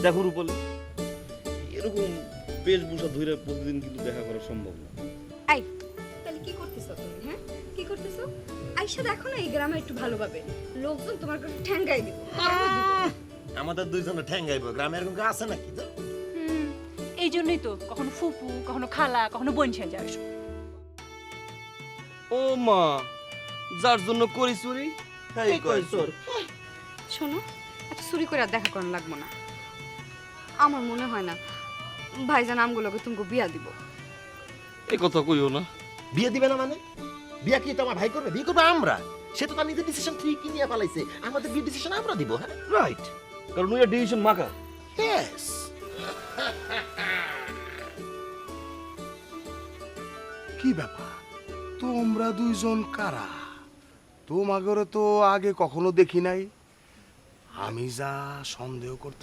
দেখো রূপালী, এরকম বেশভূষা ধরে প্রতিদিন কিন্তু দেখা করা সম্ভব না। এই তাহলে কি করতেছো তুমি? হ্যাঁ, কি করতেছো? আইসা দেখো না এই গ্রামে একটু ভালোভাবে, লোকজন তোমার কাছে ঠ্যাঙ্গাই দিব, মারবো দিব। আমাদের দুইজনে ঠ্যাঙ্গাইব, গ্রামে এরকম কেউ আছে নাকি? তো এই জন্যই তো কখনো ফুপু, কখনো খালা, কখনো বোন সেজে আসো। ও মা, যার জন্য করি চুরি তাই কয় চোর। শোনো, এত চুরি করে আর দেখা করানো লাগবো না। আমার মনে হয় না ভাইজান আমগুলোকে তুমি বিয়া দিব। এ কথা কইও না। বিয়ে দিবে না মানে? বিয়ে কি তোমার ভাই করবে? বিয়ে করবে আমরা। সে তো তার নিজের ডিসিশন ঠিকই নিয়ে পালাইছে, আমাদের বিয়ে ডিসিশন আমরা দিব। হ্যাঁ রাইট, কারণ ওই ডিসিশন মাকা। ইয়েস। কি ব্যাপার, তোমরা দুইজন কারা? তোমাগরে তো আগে কখনো দেখি নাই। আমি যা সন্দেহ করতে